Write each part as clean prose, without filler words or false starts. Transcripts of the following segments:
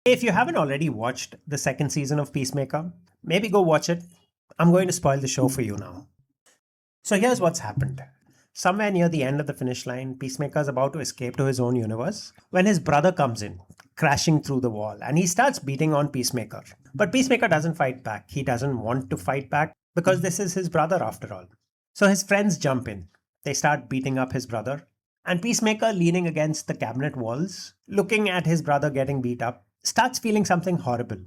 If you haven't already watched the second season of Peacemaker, maybe go watch it. I'm going to spoil the show for you now. So here's what's happened. Somewhere near the end of the finish line, Peacemaker is about to escape to his own universe when his brother comes in, crashing through the wall, and he starts beating on Peacemaker. But Peacemaker doesn't fight back. He doesn't want to fight back because this is his brother after all. So his friends jump in. They start beating up his brother. And Peacemaker, leaning against the cabinet walls, looking at his brother getting beat up, starts feeling something horrible.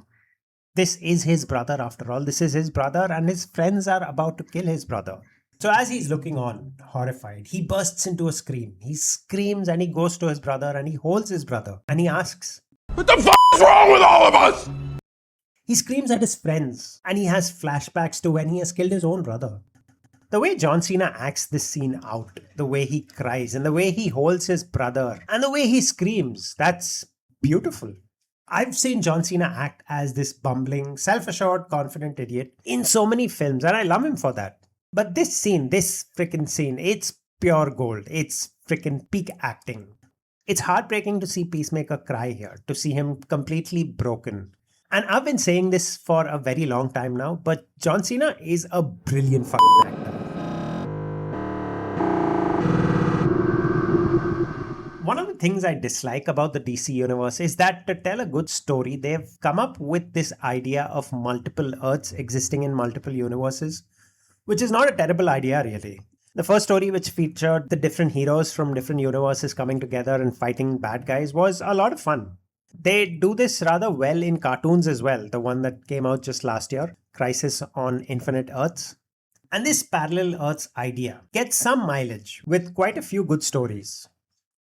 This is his brother after all. This is his brother, and his friends are about to kill his brother. So as he's looking on, horrified, he bursts into a scream. He screams and he goes to his brother and he holds his brother and he asks, "What the f is wrong with all of us?" He screams at his friends and he has flashbacks to when he has killed his own brother. The way John Cena acts this scene out, the way he cries and the way he holds his brother and the way he screams, that's beautiful. I've seen John Cena act as this bumbling, self-assured, confident idiot in so many films and I love him for that. But this scene, this freaking scene, it's pure gold. It's freaking peak acting. It's heartbreaking to see Peacemaker cry here, to see him completely broken. And I've been saying this for a very long time now, but John Cena is a brilliant fucking actor. One of the things I dislike about the DC universe is that to tell a good story, they've come up with this idea of multiple Earths existing in multiple universes, which is not a terrible idea, really. The first story, which featured the different heroes from different universes coming together and fighting bad guys, was a lot of fun. They do this rather well in cartoons as well, the one that came out just last year, Crisis on Infinite Earths. And this parallel Earths idea gets some mileage with quite a few good stories.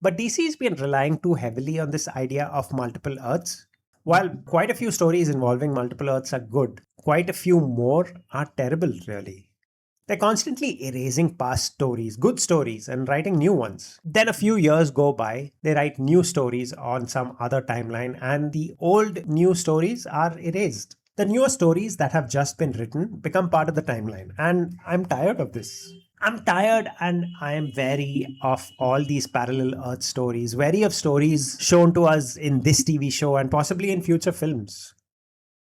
But DC has been relying too heavily on this idea of multiple Earths. While quite a few stories involving multiple Earths are good, quite a few more are terrible, really. They're constantly erasing past stories, good stories, and writing new ones. Then a few years go by, they write new stories on some other timeline, and the old new stories are erased. The newer stories that have just been written become part of the timeline, and I'm tired of this. I'm tired and I am wary of all these parallel Earth stories, wary of stories shown to us in this TV show and possibly in future films.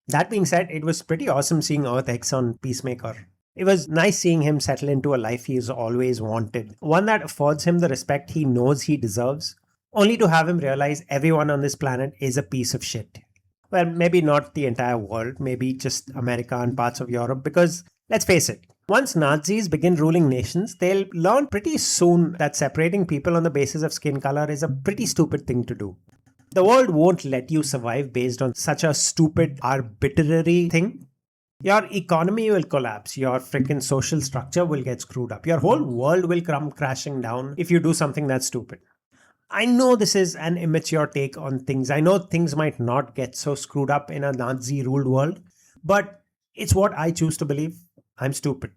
That being said, it was pretty awesome seeing Earth X on Peacemaker. It was nice seeing him settle into a life he has always wanted, one that affords him the respect he knows he deserves, only to have him realize everyone on this planet is a piece of shit. Well, maybe not the entire world, maybe just America and parts of Europe, because let's face it, once Nazis begin ruling nations, they'll learn pretty soon that separating people on the basis of skin color is a pretty stupid thing to do. The world won't let you survive based on such a stupid, arbitrary thing. Your economy will collapse. Your freaking social structure will get screwed up. Your whole world will come crashing down if you do something that stupid. I know this is an immature take on things. I know things might not get so screwed up in a Nazi ruled world, but it's what I choose to believe. I'm stupid.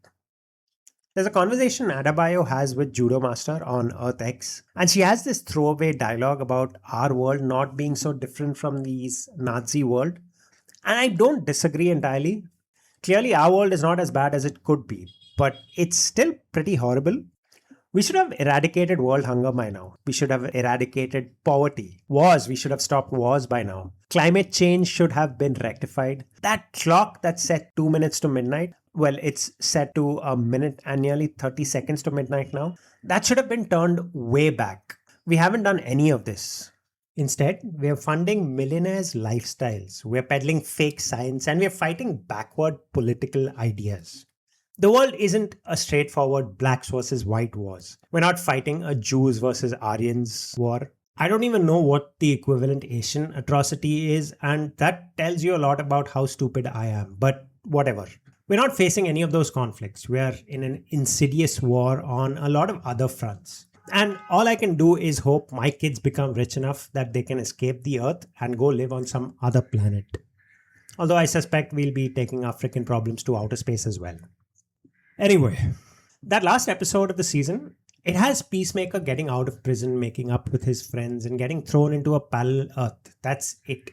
There's a conversation Adebayo has with Judo Master on Earth X, and she has this throwaway dialogue about our world not being so different from these Nazi world. And I don't disagree entirely. Clearly, our world is not as bad as it could be, but it's still pretty horrible. We should have eradicated world hunger by now. We should have eradicated poverty. Wars, we should have stopped wars by now. Climate change should have been rectified. That clock that's set 2 minutes to midnight, well, it's set to a minute and nearly 30 seconds to midnight now. That should have been turned way back. We haven't done any of this. Instead, we're funding millionaires' lifestyles, we're peddling fake science, and we're fighting backward political ideas. The world isn't a straightforward blacks versus white wars. We're not fighting a Jews versus Aryans war. I don't even know what the equivalent Asian atrocity is, and that tells you a lot about how stupid I am, but whatever. We're not facing any of those conflicts. We're in an insidious war on a lot of other fronts. And all I can do is hope my kids become rich enough that they can escape the earth and go live on some other planet. Although I suspect we'll be taking our freaking problems to outer space as well. Anyway, that last episode of the season, it has Peacemaker getting out of prison, making up with his friends, and getting thrown into a parallel earth. That's it.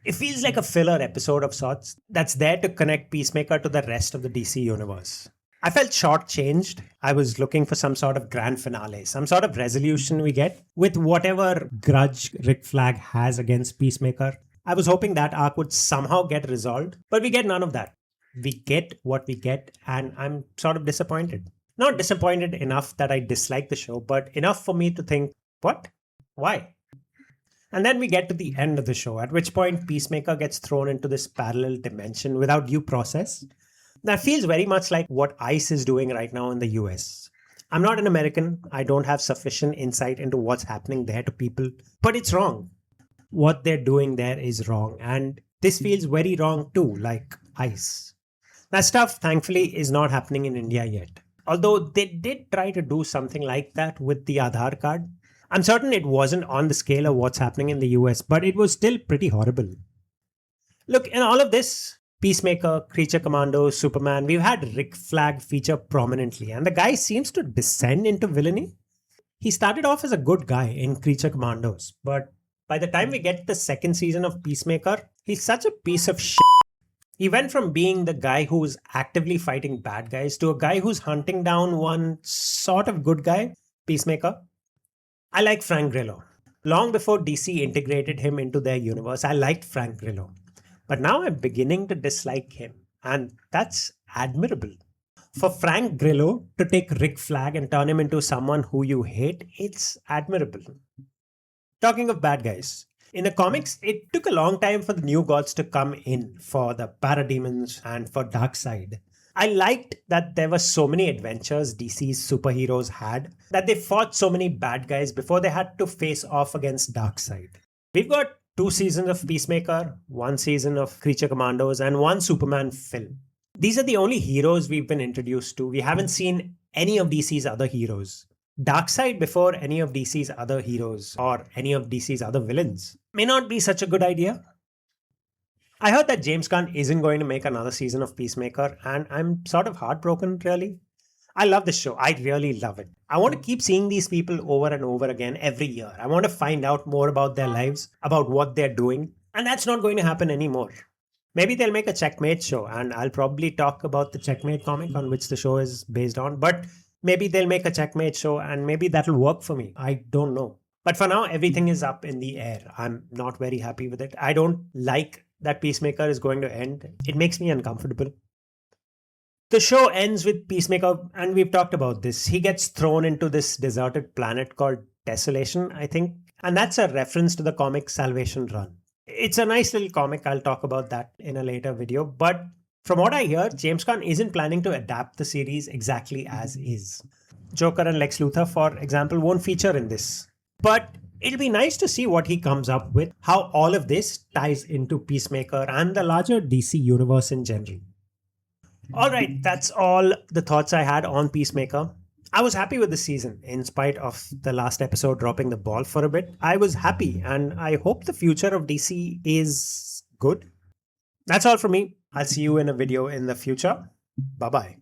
It feels like a filler episode of sorts that's there to connect Peacemaker to the rest of the DC universe. I felt shortchanged. I was looking for some sort of grand finale, some sort of resolution we get with whatever grudge Rick Flag has against Peacemaker. I was hoping that arc would somehow get resolved, but we get none of that. We get what we get, and I'm sort of disappointed. Not disappointed enough that I dislike the show, but enough for me to think, what? Why? And then we get to the end of the show, at which point Peacemaker gets thrown into this parallel dimension without due process. That feels very much like what ICE is doing right now in the US. I'm not an American, I don't have sufficient insight into what's happening there to people, but it's wrong. What they're doing there is wrong, and this feels very wrong too, like ICE. That stuff, thankfully, is not happening in India yet. Although they did try to do something like that with the Aadhaar card. I'm certain it wasn't on the scale of what's happening in the US, but it was still pretty horrible. Look, in all of this, Peacemaker, Creature Commandos, Superman, we've had Rick Flag feature prominently, and the guy seems to descend into villainy. He started off as a good guy in Creature Commandos, but by the time we get to the second season of Peacemaker, he's such a piece of shit. He went from being the guy who's actively fighting bad guys to a guy who's hunting down one sort of good guy, Peacemaker. I like Frank Grillo. Long before DC integrated him into their universe, I liked Frank Grillo. But now I'm beginning to dislike him, and that's admirable. For Frank Grillo to take Rick Flag and turn him into someone who you hate, it's admirable. Talking of bad guys, in the comics, it took a long time for the New Gods to come in for the Parademons and for Darkseid. I liked that there were so many adventures DC's superheroes had, that they fought so many bad guys before they had to face off against Darkseid. We've got 2 seasons of Peacemaker, 1 season of Creature Commandos, and 1 Superman film. These are the only heroes we've been introduced to. We haven't seen any of DC's other heroes. Darkseid before any of DC's other heroes or any of DC's other villains may not be such a good idea. I heard that James Gunn isn't going to make another season of Peacemaker, and I'm sort of heartbroken, really. I love this show. I really love it. I want to keep seeing these people over and over again every year. I want to find out more about their lives, about what they're doing, and that's not going to happen anymore. Maybe they'll make a Checkmate show, and I'll probably talk about the Checkmate comic on which the show is based on, but maybe they'll make a Checkmate show, and maybe that'll work for me. I don't know. But for now, everything is up in the air. I'm not very happy with it. I don't like that Peacemaker is going to end. It makes me uncomfortable. The show ends with Peacemaker, and we've talked about this. He gets thrown into this deserted planet called Desolation, I think. And that's a reference to the comic Salvation Run. It's a nice little comic. I'll talk about that in a later video. But from what I hear, James Gunn isn't planning to adapt the series exactly as is. Joker and Lex Luthor, for example, won't feature in this. But it'll be nice to see what he comes up with, how all of this ties into Peacemaker and the larger DC universe in general. Alright, that's all the thoughts I had on Peacemaker. I was happy with the season, in spite of the last episode dropping the ball for a bit. I was happy, and I hope the future of DC is good. That's all from me. I'll see you in a video in the future. Bye-bye.